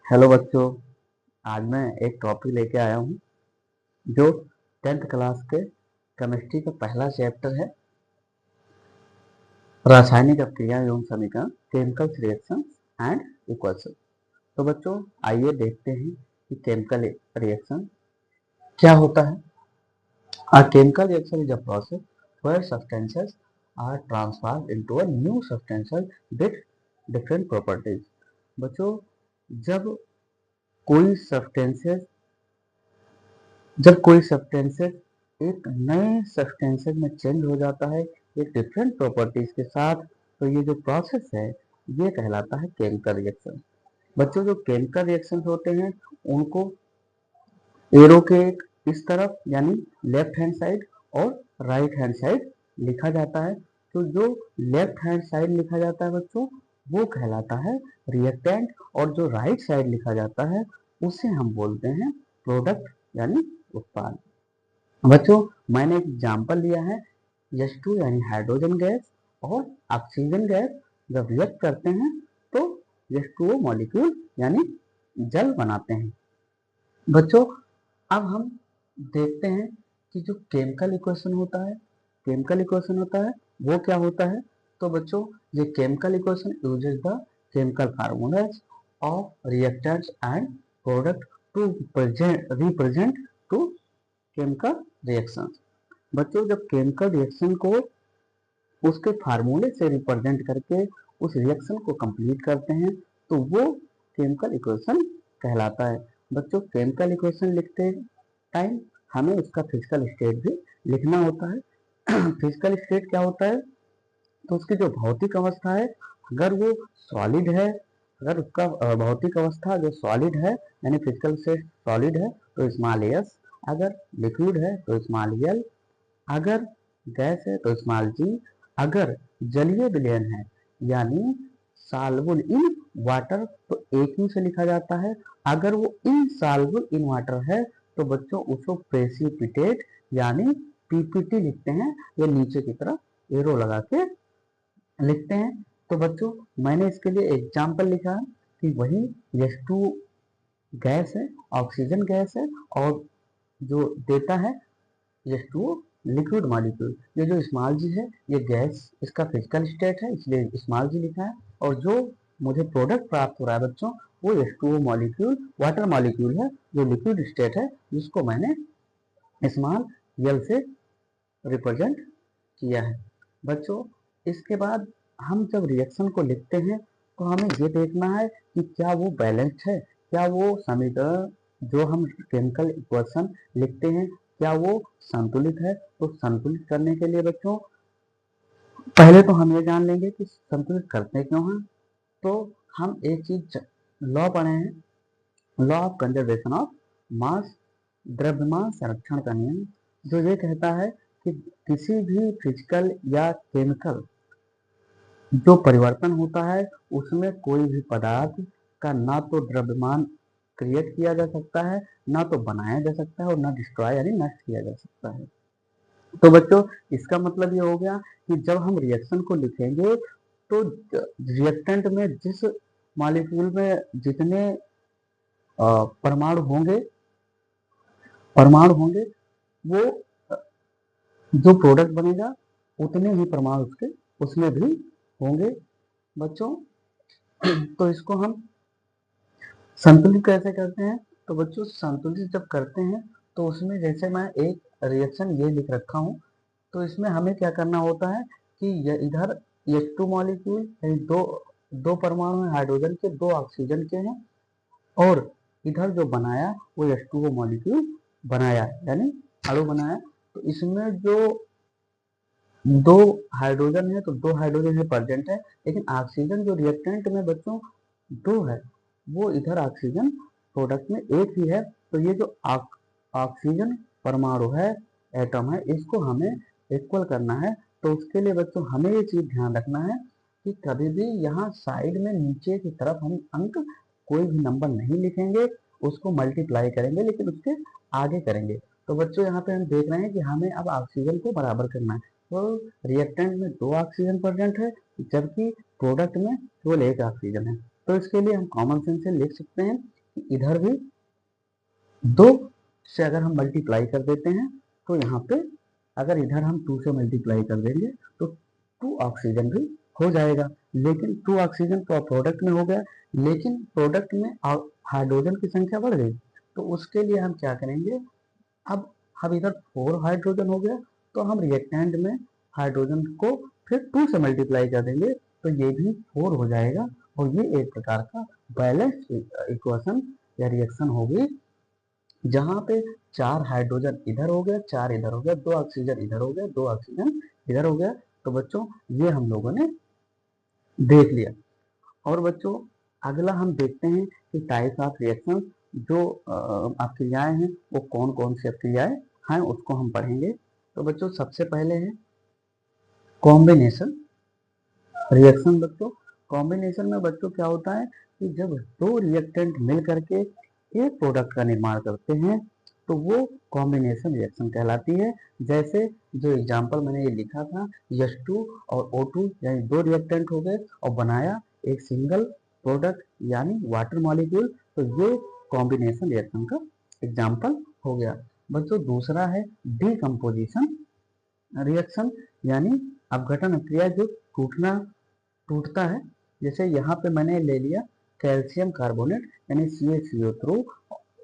Hello बच्चों। आज मैं एक टॉपिक लेके आया हूँ जो 10th क्लास के केमिस्ट्री का पहला चैप्टर है, रासायनिक अभिक्रिया एवं समीकरण, केमिकल रिएक्शन एंड इक्वेशन। तो बच्चों आइए देखते हैं कि केमिकल रिएक्शन क्या होता है। A chemical reaction is a process where substances are transformed into a new substances with different properties। बच्चों जब कोई सब्सटेंसेस जब कोई सब्सटेंसेस एक नए सब्सटेंसेस में चेंज हो जाता है एक डिफरेंट प्रॉपर्टीज के साथ, तो ये जो प्रोसेस है ये कहलाता है केमिकल रिएक्शन। बच्चों जो केमिकल रिएक्शंस होते हैं उनको एरो के इस तरफ यानी लेफ्ट हैंड साइड और राइट हैंड साइड लिखा जाता है। तो जो लेफ्ट हैंड साइड लिखा जाता है बच्चों वो कहलाता है रिएक्टेंट, और जो राइट साइड लिखा जाता है उसे हम बोलते हैं प्रोडक्ट यानी उत्पाद। बच्चों मैंने एक एग्जाम्पल लिया है, H2 यानी हाइड्रोजन गैस और ऑक्सीजन गैस जब रिएक्ट करते हैं तो H2O मॉलिक्यूल यानी जल बनाते हैं। बच्चों अब हम देखते हैं कि जो केमिकल इक्वेशन होता है वो क्या होता है। तो बच्चों ये chemical equation uses the chemical formulas of reactants and product to represent to chemical reaction. बच्चों जब केमिकल रिएक्शन को उसके फार्मूले से रिप्रेजेंट करके उस रिएक्शन को कंप्लीट करते हैं तो वो केमिकल इक्वेशन कहलाता है। बच्चों केमिकल इक्वेशन लिखते टाइम हमें उसका फिजिकल स्टेट भी लिखना होता है। फिजिकल स्टेट क्या होता है, तो उसकी जो भौतिक अवस्था है अगर वो सॉलिड है, अगर उसका भौतिक अवस्था जो सॉलिड है यानी फिजिकल स्टेट सॉलिड है तो स्मॉल एस, अगर लिक्विड है तो स्मॉल एल, अगर गैस है तो स्मॉल जी, अगर जलीय विलयन है यानी सॉल्युबल इन वाटर तो एक ही से लिखा जाता है, अगर वो इनसॉल्युबल इन वाटर है तो बच्चों उसको प्रेसिपिटेट यानी पीपीटी लिखते हैं, या नीचे की तरफ एरो लगा के लिखते हैं। तो बच्चों मैंने इसके लिए एग्जाम्पल लिखा है कि वही H2 गैस है, ऑक्सीजन गैस है, और जो देता है H2O लिक्विड मॉलिक्यूल। ये जो स्मॉल जी है ये गैस इसका फिजिकल स्टेट है इसलिए स्मॉल जी लिखा है, और जो मुझे प्रोडक्ट प्राप्त हो रहा है बच्चों वो H2O मॉलिक्यूल वाटर मॉलिक्यूल है जो लिक्विड स्टेट है जिसको मैंने स्मॉल यल से रिप्रेजेंट किया है। बच्चों इसके बाद हम जब रिएक्शन को लिखते हैं तो हमें ये देखना है कि क्या वो बैलेंस्ड है, क्या वो समीकरण जो हम केमिकल इक्वेशन लिखते हैं क्या वो संतुलित है। तो संतुलित करने के लिए बच्चों पहले तो हम ये जान लेंगे कि संतुलित करते क्यों हैं। तो हम एक चीज लॉ पढ़े हैं, law of conservation of mass, द्रव्यमान संरक्षण का नियम, जो ये कहता है कि किसी भी फिजिकल या केमिकल जो परिवर्तन होता है उसमें कोई भी पदार्थ का ना तो द्रव्यमान क्रिएट किया जा सकता है, ना तो बनाया जा सकता है, और ना डिस्ट्रॉय यानी नष्ट किया जा सकता है। तो बच्चों इसका मतलब ये हो गया कि जब हम रिएक्शन को लिखेंगे तो रिएक्टेंट में जिस मॉलिक्यूल में जितने परमाणु होंगे वो जो प्रोडक्ट बनेगा उतने ही परमाणु उसके उसमें भी होंगे। बच्चों तो इसको हम संतुलित कैसे करते हैं। तो बच्चों संतुलित जब करते हैं तो उसमें जैसे मैं एक रिएक्शन ये लिख रखा हूँ तो इसमें हमें क्या करना होता है कि इधर H2 मॉलिक्यूल यानी दो परमाणु हैं हाइड्रोजन के, दो ऑक्सीजन के हैं, और इधर जो बनाया वो H2O मॉलिक्यूल बनाया यानी अणु बनाया। तो इसमें जो दो हाइड्रोजन है तो दो हाइड्रोजन है प्रेजेंट है, लेकिन ऑक्सीजन जो रिएक्टेंट में बच्चों दो है वो इधर ऑक्सीजन प्रोडक्ट में एक ही है। तो ये जो ऑक्सीजन परमाणु है एटम है इसको हमें इक्वल करना है। तो उसके लिए बच्चों हमें ये चीज ध्यान रखना है कि कभी भी यहाँ साइड में नीचे की तरफ हम अंक कोई भी नंबर नहीं लिखेंगे, उसको मल्टीप्लाई करेंगे लेकिन उसके आगे करेंगे। तो बच्चों यहाँ पे हम देख रहे हैं कि हमें अब ऑक्सीजन को बराबर करना है। तो रिएक्टेंट में दो ऑक्सीजन प्रेजेंट है जबकि प्रोडक्ट में केवल एक ऑक्सीजन है। तो इसके लिए हम कॉमन सेंस से लिख सकते हैं कि इधर भी 2 से अगर हम मल्टीप्लाई कर देते हैं तो यहाँ पे अगर इधर हम 2 से मल्टीप्लाई कर देंगे तो 2 ऑक्सीजन भी हो जाएगा। लेकिन 2 ऑक्सीजन तो प्रोडक्ट में हो गया, लेकिन प्रोडक्ट में हाइड्रोजन की संख्या बढ़ गई। तो उसके लिए हम क्या करेंगे, अब इधर 4 हाइड्रोजन हो गया तो हम रिएक्टेंट में हाइड्रोजन को फिर 2 से मल्टीप्लाई कर देंगे तो ये भी 4 हो जाएगा। और ये एक प्रकार का बैलेंस इक्वेशन या रिएक्शन होगी, जहाँ पे 4 हाइड्रोजन इधर हो गया, 4 इधर हो गया, 2 ऑक्सीजन इधर हो गया, 2 ऑक्सीजन इधर हो गया। तो बच्चों ये हम लोगों ने देख लिया। और बच्चों अगला हम देखते हैं कि टाइप्स ऑफ रिएक्शन जो क्रियाएं हैं वो कौन कौन सी क्रियाएं हैं उसको हम पढ़ेंगे। तो बच्चों सबसे पहले है कॉम्बिनेशन रिएक्शन। बच्चों कॉम्बिनेशन में बच्चों क्या होता है कि जब 2 रिएक्टेंट मिल करके एक प्रोडक्ट का निर्माण करते हैं तो वो कॉम्बिनेशन रिएक्शन कहलाती है। जैसे जो एग्जांपल मैंने ये लिखा था, H2 और O2 यानी 2 रिएक्टेंट हो गए और बनाया एक सिंगल प्रोडक्ट यानी वाटर मॉलिक्यूल। तो ये कॉम्बिनेशन रिएक्शन का एग्जांपल हो गया। बच्चों दूसरा है डीकम्पोजिशन रिएक्शन यानी अपघटन क्रिया जो टूटता है। जैसे यहाँ पे मैंने ले लिया कैल्शियम कार्बोनेट यानी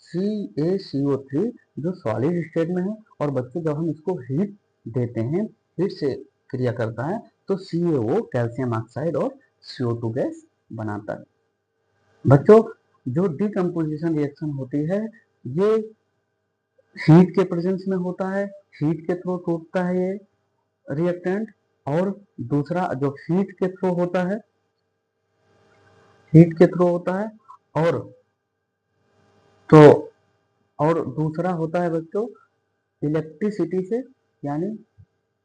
CaCO3 जो सॉलिड स्टेट में है। और बच्चों जब हम इसको हीट देते हैं, हीट से क्रिया करता है तो CaO कैल्शियम ऑक्साइड और CO2 गैस बनाता है। बच्चों जो डीकम्पोजिशन रिएक्शन होती है ये हीट के प्रेजेंस में होता है, हीट के थ्रू टूटता है ये रिएक्टेंट। और दूसरा जो हीट के थ्रू होता है, हीट के थ्रू होता है। और तो और दूसरा होता है बच्चों इलेक्ट्रिसिटी से यानी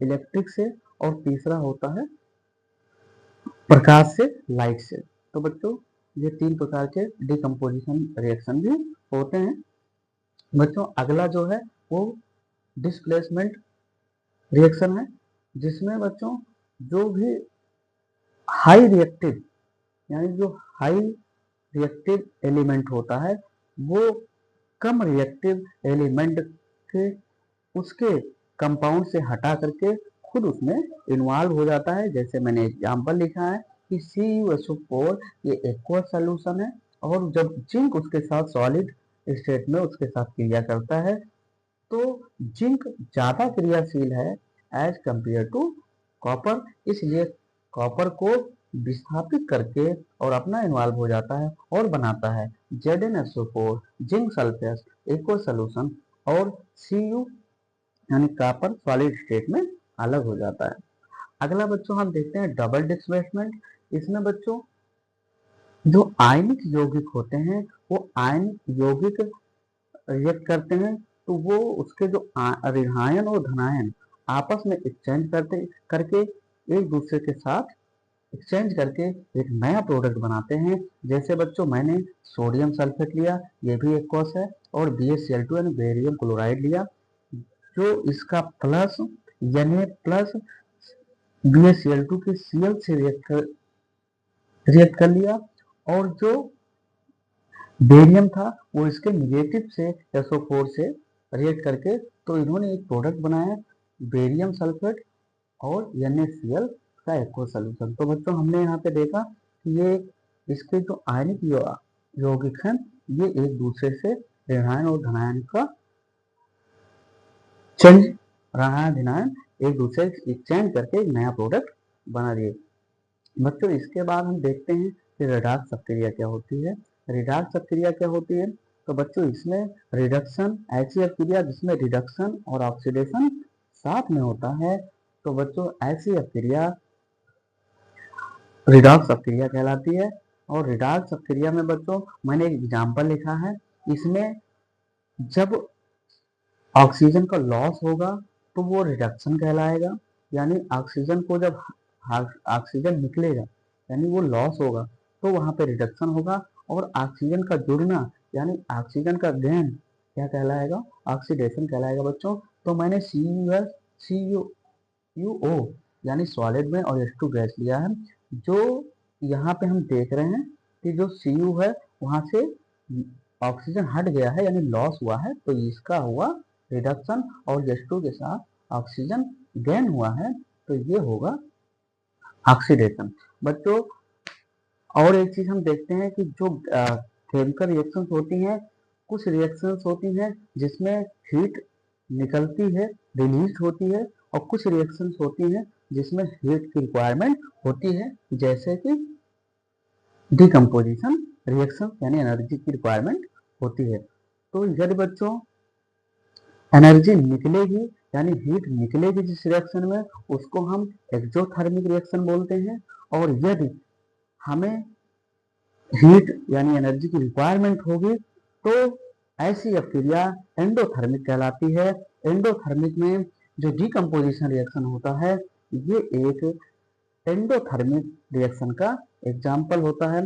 इलेक्ट्रिक से। और तीसरा होता है प्रकाश से, लाइट से। तो बच्चों ये 3 प्रकार के डिकम्पोजिशन रिएक्शन भी होते हैं। बच्चों अगला जो है वो डिस्प्लेसमेंट रिएक्शन है, जिसमें बच्चों जो भी हाई रिएक्टिव यानी जो हाई रिएक्टिव एलिमेंट होता है वो कम रिएक्टिव एलिमेंट के उसके कंपाउंड से हटा करके खुद उसमें इन्वॉल्व हो जाता है। जैसे मैंने एग्जांपल लिखा है कि CuSO4 ये एक्वस सॉल्यूशन है और जब जिंक उसके साथ सॉलिड स्टेट में उसके साथ क्रिया करता है तो जिंक ज्यादा क्रियाशील है एज कंपेयर टू कॉपर। इसलिए कॉपर को विस्थापित करके और अपना इन्वॉल्व हो जाता है और बनाता है ZnSO4 zinc sulphate aqueous solution. और Cu यानी कॉपर सॉलिड स्टेट में अलग हो जाता है। अगला बच्चों हम देखते हैं डबल डिस्प्लेसमेंट। इसमें बच्चों जो आयनिक यौगिक होते हैं वो आयनिक यौगिक रिएक्ट करते हैं तो वो उसके जो ऋणायन और धनायन आपस में एक्सचेंज करके एक दूसरे के साथ एक्सचेंज करके एक नया प्रोडक्ट बनाते हैं। जैसे बच्चों मैंने सोडियम सल्फेट लिया, ये भी एक कॉस है, और BaCl2 यानी बेरियम क्लोराइड लिया जो इसका प्लस Na प्लस BaCl2 के Cl से रिएक्ट कर लिया। और जो बेरियम था वो इसके निगेटिव से SO4 से रिएक्ट करके तो इन्होंने एक प्रोडक्ट बनाया बेरियम सल्फेट और NaCl का एक्वस सॉल्यूशन। तो बच्चों हमने यहाँ पे देखा कि ये इसके जो आयनिक यौगिक हैं ये एक दूसरे से ऋणायन और धनायन का चेंज ऋणायन धनायन एक दूसरे से एक्सचेंज करके एक नया प्रोडक्ट बना दिए। बच्चों इसके बाद हम देखते हैं कि रिडॉक्स अपक्रिया क्या होती है। रिडॉक्स अपक्रिया क्या होती है तो बच्चों इसमें रिडक्शन ऐसी अपक्रिया जिसमें रिडक्शन और ऑक्सीडेशन साथ में होता है। तो बच्चों ऐसी अपक्रिया रिडॉक्स अपक्रिया कहलाती है। और रिडॉक्स अपक्रिया में बच्चों मैंने एक एग्जांपल लिखा है, इसमें जब ऑक्सीजन का लॉस होगा तो वो रिडक्शन कहलाएगा। यानी ऑक्सीजन को जब ऑक्सीजन निकलेगा यानी वो लॉस होगा तो वहां पे रिडक्शन होगा। और ऑक्सीजन का जुड़ना यानी ऑक्सीजन का गेन क्या कहलाएगा, ऑक्सीडेशन कहलाएगा बच्चों। तो मैंने CuO यानी सॉलिड में और H2 गैस लिया है। जो यहाँ पे हम देख रहे हैं कि जो Cu है वहां से ऑक्सीजन हट गया है यानी लॉस हुआ है तो इसका हुआ रिडक्शन, और H2 के साथ ऑक्सीजन गेन हुआ है तो ये होगा ऑक्सीडेशन। बच्चों और एक चीज हम देखते हैं कि जो केमिकल रिएक्शंस होती हैं, कुछ रिएक्शंस होती हैं जिसमें हीट निकलती है, रिलीज होती है, और कुछ रिएक्शंस होती हैं जिसमें हीट की रिक्वायरमेंट होती है, जैसे कि डिकम्पोजिशन रिएक्शन यानी एनर्जी की रिक्वायरमेंट होती है। तो यदि बच्चों एनर्जी निकलेगी यानी हीट निकलेगी जिस रिएक्शन में, उसको हम एक्सोथर्मिक रिएक्शन बोलते हैं, और यदि हमें हीट यानी एनर्जी की रिक्वायरमेंट होगी तो ऐसी अपक्रिया एंडोथर्मिक कहलाती है। एंडोथर्मिक में जो डिकम्पोजिशन रिएक्शन होता है ये एक एंडोथर्मिक रिएक्शन का एग्जाम्पल होता है।